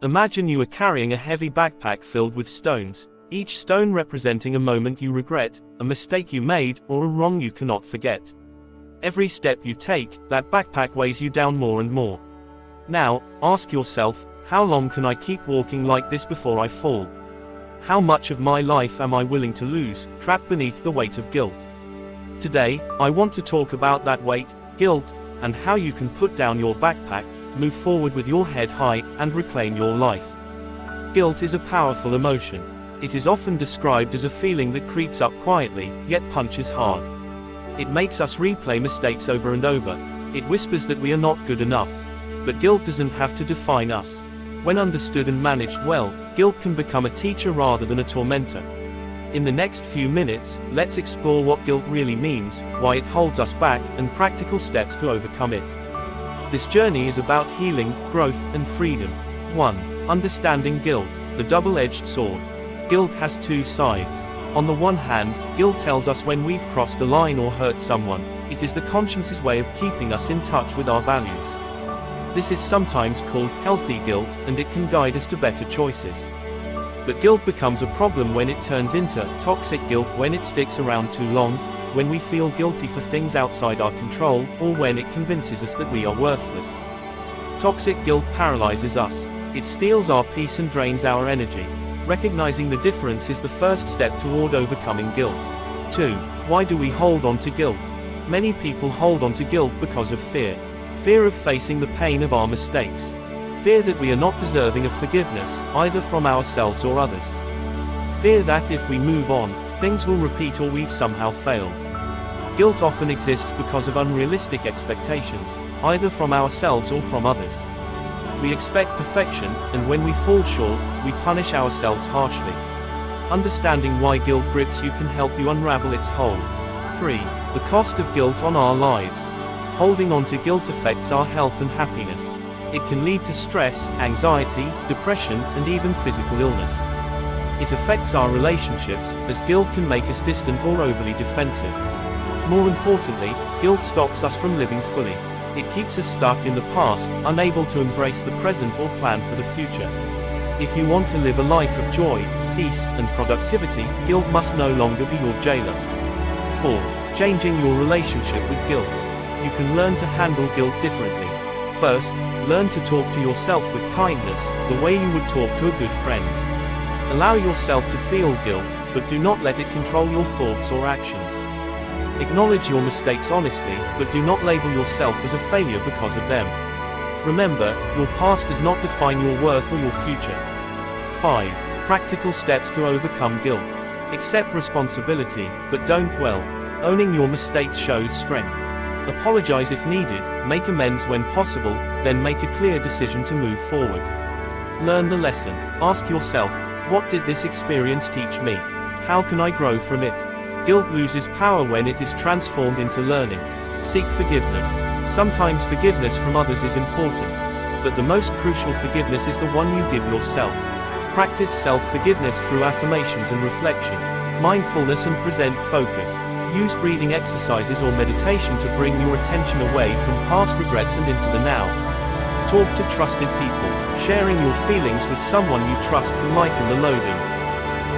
Imagine you are carrying a heavy backpack filled with stones, each stone representing a moment you regret, a mistake you made, or a wrong you cannot forget. Every step you take, that backpack weighs you down more and more. Now, ask yourself, how long can I keep walking like this before I fall? How much of my life am I willing to lose, trapped beneath the weight of guilt? Today, I want to talk about that weight, guilt, and how you can put down your backpack, move forward with your head high, and reclaim your life. Guilt is a powerful emotion. It is often described as a feeling that creeps up quietly, yet punches hard. It makes us replay mistakes over and over. It whispers that we are not good enough. But guilt doesn't have to define us. When understood and managed well, guilt can become a teacher rather than a tormentor. In the next few minutes, let's explore what guilt really means, why it holds us back, and practical steps to overcome it. This journey is about healing, growth, and freedom. 1. Understanding guilt, the double-edged sword. Guilt has two sides. On the one hand, guilt tells us when we've crossed a line or hurt someone. It is the conscience's way of keeping us in touch with our values. This is sometimes called healthy guilt, and it can guide us to better choices. But guilt becomes a problem when it turns into toxic guilt, when it sticks around too long, when we feel guilty for things outside our control, or when it convinces us that we are worthless. Toxic guilt paralyzes us. It steals our peace and drains our energy. Recognizing the difference is the first step toward overcoming guilt. 2. Why do we hold on to guilt? Many people hold on to guilt because of fear. Fear of facing the pain of our mistakes. Fear that we are not deserving of forgiveness, either from ourselves or others. Fear that if we move on, things will repeat or we've somehow failed. Guilt often exists because of unrealistic expectations, either from ourselves or from others. We expect perfection, and when we fall short, we punish ourselves harshly. Understanding why guilt grips you can help you unravel its hold. 3. The cost of guilt on our lives. Holding on to guilt affects our health and happiness. It can lead to stress, anxiety, depression, and even physical illness. It affects our relationships, as guilt can make us distant or overly defensive. More importantly, guilt stops us from living fully. It keeps us stuck in the past, unable to embrace the present or plan for the future. If you want to live a life of joy, peace, and productivity, guilt must no longer be your jailer. 4. Changing your relationship with guilt. You can learn to handle guilt differently. First, learn to talk to yourself with kindness, the way you would talk to a good friend. Allow yourself to feel guilt, but do not let it control your thoughts or actions. Acknowledge your mistakes honestly, but do not label yourself as a failure because of them. Remember, your past does not define your worth or your future. 5. Practical steps to overcome guilt. Accept responsibility, but don't dwell. Owning your mistakes shows strength. Apologize if needed, make amends when possible, then make a clear decision to move forward. Learn the lesson. Ask yourself, what did this experience teach me? How can I grow from it? Guilt loses power when it is transformed into learning. Seek forgiveness. Sometimes forgiveness from others is important, but the most crucial forgiveness is the one you give yourself. Practice self-forgiveness through affirmations and reflection, mindfulness and present focus. Use breathing exercises or meditation to bring your attention away from past regrets and into the now. Talk to trusted people. Sharing your feelings with someone you trust can lighten the loading.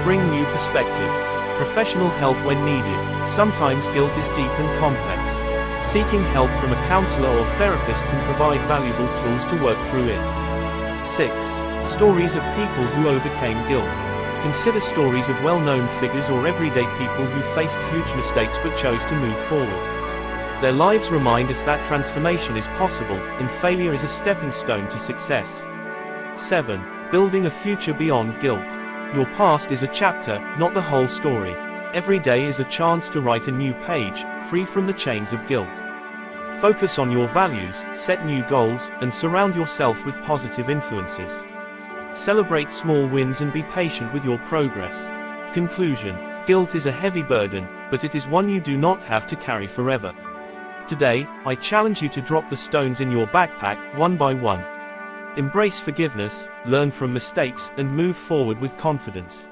Bring new perspectives. Professional help when needed. Sometimes guilt is deep and complex. Seeking help from a counselor or therapist can provide valuable tools to work through it. 6. Stories of people who overcame guilt. Consider stories of well-known figures or everyday people who faced huge mistakes but chose to move forward. Their lives remind us that transformation is possible, and failure is a stepping stone to success. 7. Building a future beyond guilt. Your past is a chapter, not the whole story. Every day is a chance to write a new page, free from the chains of guilt. Focus on your values, set new goals, and surround yourself with positive influences. Celebrate small wins and be patient with your progress. Conclusion. Guilt is a heavy burden, but it is one you do not have to carry forever. Today, I challenge you to drop the stones in your backpack, one by one. Embrace forgiveness, learn from mistakes, and move forward with confidence.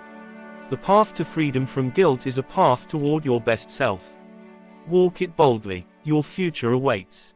The path to freedom from guilt is a path toward your best self. Walk it boldly. Your future awaits.